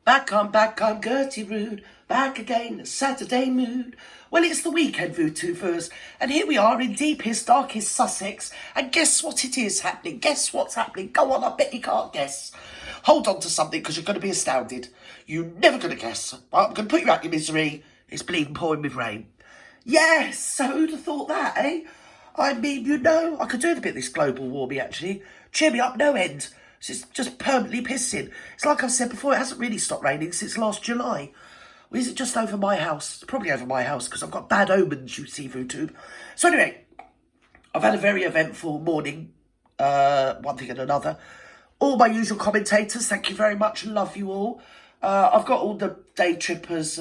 back on Gertie Rude, back again, Saturday mood. Well, it's the weekend, VooTubers, and here we are in deepest, darkest Sussex, and guess what it is happening? Guess what's happening? Go on, I bet you can't guess. Hold on to something, because you're going to be astounded. You're never going to guess. I'm going to put you out your misery. It's bleeding pouring with rain. Yes, so who'd have thought that, eh? I mean, you know, I could do with a bit of this global warming, actually. Cheer me up, no end. It's just permanently pissing. It's like I've said before, it hasn't really stopped raining since last July. Or is it just over my house? It's probably over my house, because I've got bad omens, you see, VooTube. So anyway, I've had a very eventful morning, one thing and another. All my usual commentators, thank you very much, love you all. I've got all the day trippers,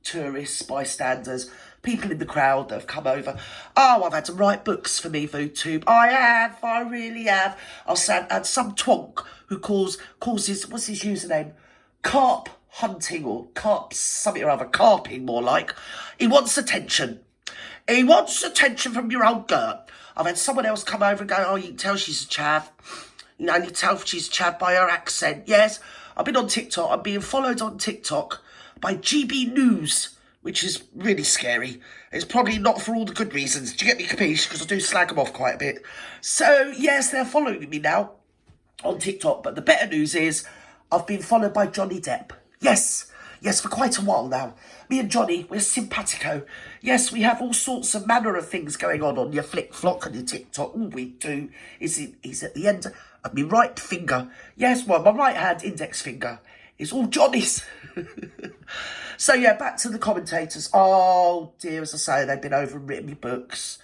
tourists, bystanders, people in the crowd that have come over. Oh, I've had to write books for me, VooTube. I really have. I've had some twonk who calls his, what's his username? CARP Hunting, or CARP something or other, carping more like. He wants attention. He wants attention from your old girl. I've had someone else come over and go, oh, you can tell she's a chav. You know, you can tell she's a chav by her accent. Yes, I've been on TikTok. I'm being followed on TikTok by GB News, which is really scary. It's probably not for all the good reasons. Do you get me, capiche? Because I do slag them off quite a bit. So, yes, they're following me now on TikTok. But the better news is I've been followed by Johnny Depp. Yes, for quite a while now. Me and Johnny, we're simpatico. Yes, we have all sorts of manner of things going on your flick-flock and your TikTok. All we do is he's at the end of my right finger. Yes, well, my right hand index finger is all Johnny's. So, yeah, back to the commentators. Oh, dear, as I say, they've been over and written me books.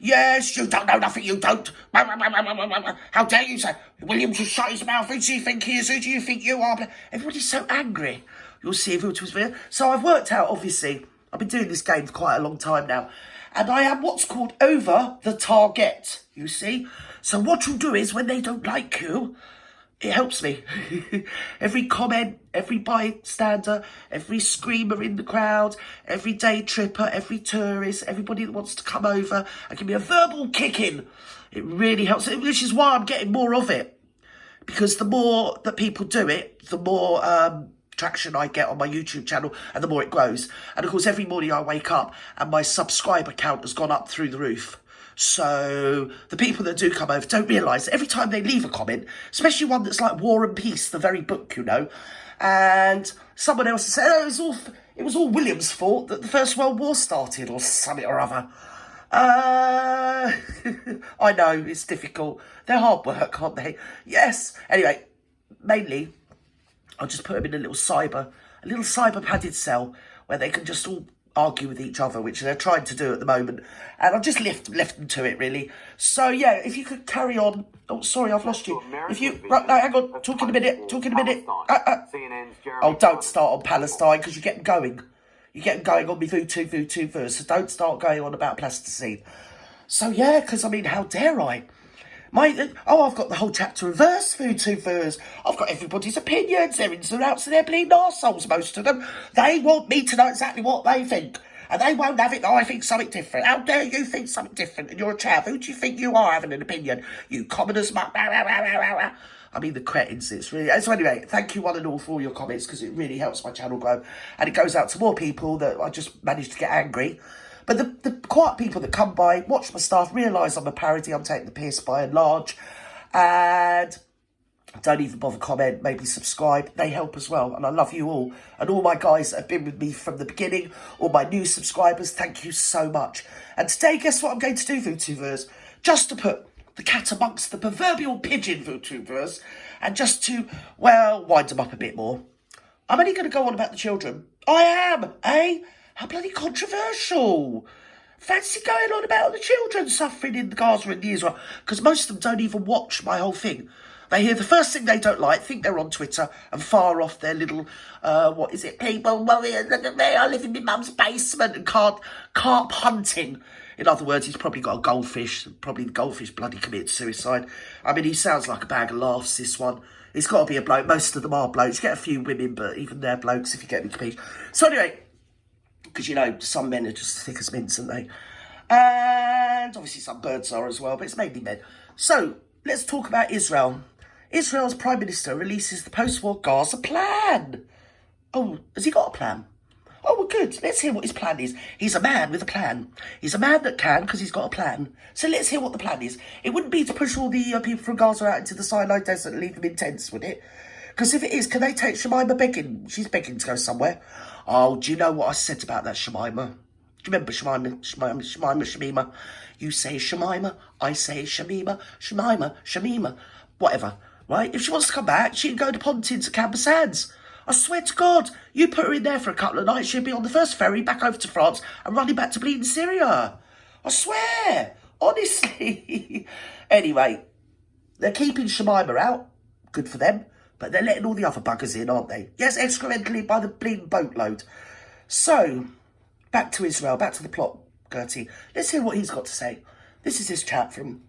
Yes, you don't know nothing, you don't. How dare you say, William just shut his mouth. Who do you think he is? Who do you think you are? Everybody's so angry. You'll see if it was video. So I've worked out, obviously, I've been doing this game for quite a long time now. And I am what's called over the target, you see. So what you do is when they don't like you, it helps me. Every comment, every bystander, every screamer in the crowd, every day tripper, every tourist, everybody that wants to come over and give me a verbal kick-in. It really helps, which is why I'm getting more of it. Because the more that people do it, the more traction I get on my YouTube channel and the more it grows. And of course, every morning I wake up and my subscriber count has gone up through the roof. So the people that do come over don't realise that every time they leave a comment, especially one that's like War and Peace, the very book, you know, and someone else has said, oh, it was all William's fault that the First World War started or something or other. I know, it's difficult. They're hard work, aren't they? Yes. Anyway, mainly, I'll just put them in a little cyber padded cell where they can just all argue with each other, which they're trying to do at the moment, and I've just left them to it, really. So yeah, if you could carry on. Oh, sorry, I've lost you. If you right, no, hang on, talk in a minute. Oh, don't start on Palestine, because you get them going. You get them going on me VooTubers, so don't start going on about plasticine. So yeah, because I mean, how dare I? I've got the whole chapter in verse, VooTubers. I've got everybody's opinions, their ins and outs, and their bleeding arseholes, most of them. They want me to know exactly what they think. And they won't have it that I think something different. How dare you think something different? And you're a chav. Who do you think you are having an opinion? You commoners muck. I mean, the cretins, it's really... So anyway, thank you one and all for all your comments, because it really helps my channel grow. And it goes out to more people that I just managed to get angry. But the quiet people that come by, watch my stuff, realise I'm a parody, I'm taking the piss by and large, and don't even bother comment, maybe subscribe, they help as well, and I love you all. And all my guys that have been with me from the beginning, all my new subscribers, thank you so much. And today, guess what I'm going to do, VooTubers? Just to put the cat amongst the proverbial pigeon, VooTubers, and just to, well, wind them up a bit more. I'm only going to go on about the children. I am, eh? How bloody controversial. Fancy going on about the children suffering in the Gaza and the Israel. Because most of them don't even watch my whole thing. They hear the first thing they don't like, think they're on Twitter, and fire off their little, what is it, people, warriors, look at me, I live in my mum's basement, and carp hunting. In other words, he's probably got a goldfish, probably the goldfish bloody committed suicide. I mean, he sounds like a bag of laughs, this one. It's got to be a bloke. Most of them are blokes. You get a few women, but even they're blokes, if you get me, capiche. So anyway, because, you know, some men are just thick as mints, aren't they? And obviously some birds are as well, but it's mainly men. So, let's talk about Israel. Israel's Prime Minister releases the post-war Gaza plan. Oh, has he got a plan? Oh, well, good. Let's hear what his plan is. He's a man with a plan. He's a man that can because he's got a plan. So let's hear what the plan is. It wouldn't be to push all the people from Gaza out into the Sinai Desert and leave them in tents, would it? Because if it is, can they take Shemima begging? She's begging to go somewhere. Oh, do you know what I said about that Shemima? Do you remember Shemima? You say Shemima, I say Shemima, whatever, right? If she wants to come back, she can go to Pontins at Camber Sands. I swear to God, you put her in there for a couple of nights, she'll be on the first ferry back over to France and running back to bleeding Syria. I swear, honestly. Anyway, they're keeping Shemima out. Good for them. But they're letting all the other buggers in, aren't they? Yes, excrementally by the bleeding boatload. So, back to Israel, back to the plot, Gertie. Let's hear what he's got to say. This is his chat from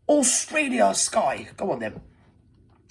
Australia Sky. Go on then.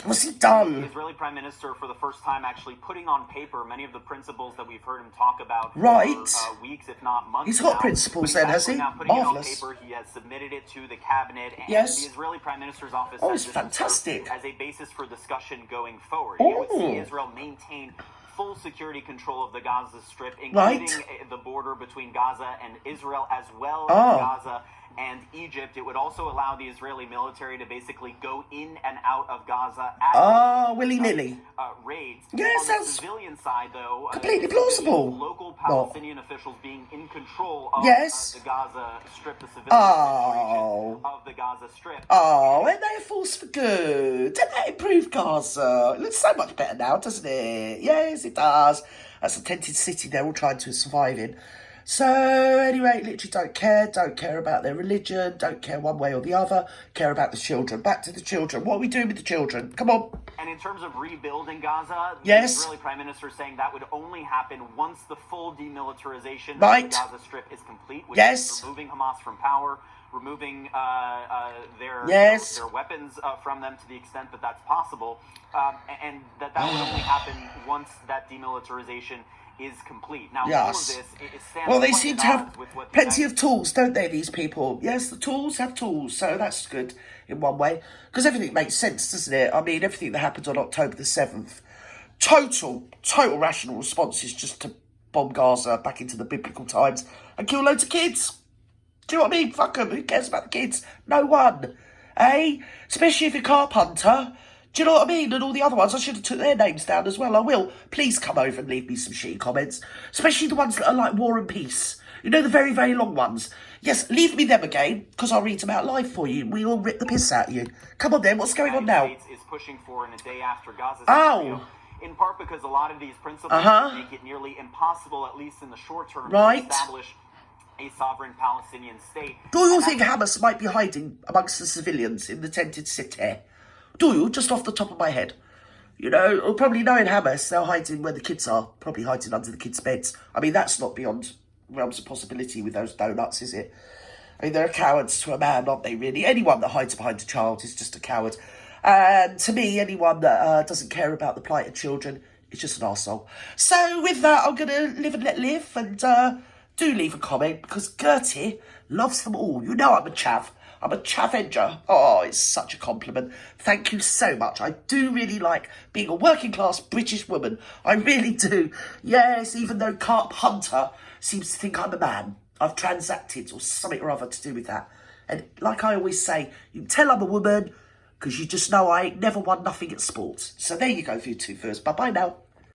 What's he done? The Israeli Prime Minister, for the first time, actually putting on paper many of the principles that we've heard him talk about for weeks, if not months. He's got principles then, has he? Marvellous. It on paper, he has submitted it to the cabinet, and yes. The Israeli Prime Minister's office it's fantastic. As a basis for discussion going forward. It would see Israel maintain full security control of the Gaza Strip, including the border between Gaza and Israel, as well as Gaza and Egypt. It would also allow the Israeli military to basically go in and out of Gaza at willy-nilly raids. Yes, on the civilian side, though, completely plausible. Local Palestinian officials being in control of yes. The Gaza Strip, the civilian region of the Gaza Strip. Oh, ain't they a force for good? Didn't that improve Gaza? It looks so much better now, doesn't it? Yes, it does. That's a tented city they're all trying to survive in. So, anyway, literally don't care about their religion, don't care one way or the other, care about the children. Back to the children. What are we doing with the children? Come on. And in terms of rebuilding Gaza, yes. The Israeli Prime Minister saying that would only happen once the full demilitarization of the Gaza Strip is complete, which is removing Hamas from power, removing their weapons from them to the extent that that's possible, and that would only happen once that demilitarization is complete. Now, all of this, it stands they seem to have plenty of tools, don't they, these people? Yes, the tools have tools, so that's good in one way. Because everything makes sense, doesn't it? I mean, everything that happened on October the 7th, total rational response is just to bomb Gaza back into the biblical times and kill loads of kids. Do you know what I mean? Fuck them. Who cares about the kids? No one. Eh? Especially if you're CARP HUNTER. Do you know what I mean? And all the other ones, I should have took their names down as well. I will. Please come over and leave me some shitty comments. Especially the ones that are like War and Peace. You know, the very, very long ones. Yes, leave me them again, because I'll read them out live for you. We all rip the piss out of you. Come on then, what's going on now? States is pushing for in a day after Gaza scenario, in part because a lot of these principles make it nearly impossible, at least in the short term, to establish a sovereign Palestinian state. Do you think Hamas might be hiding amongst the civilians in the tented city? Do you? Just off the top of my head. You know, or probably knowing Hamas, they're hiding where the kids are. Probably hiding under the kids' beds. I mean, that's not beyond realms of possibility with those donuts, is it? I mean, they're cowards to a man, aren't they, really? Anyone that hides behind a child is just a coward. And to me, anyone that doesn't care about the plight of children is just an arsehole. So with that, I'm going to live and let live. And do leave a comment, because Gertie loves them all. You know I'm a chav. I'm a chavenger. Oh, it's such a compliment. Thank you so much. I do really like being a working class British woman. I really do. Yes, even though CARP HUNTER seems to think I'm a man. I've transacted or something or other to do with that. And like I always say, you can tell I'm a woman because you just know I ain't never won nothing at sports. So there you go for you two first. Bye-bye now.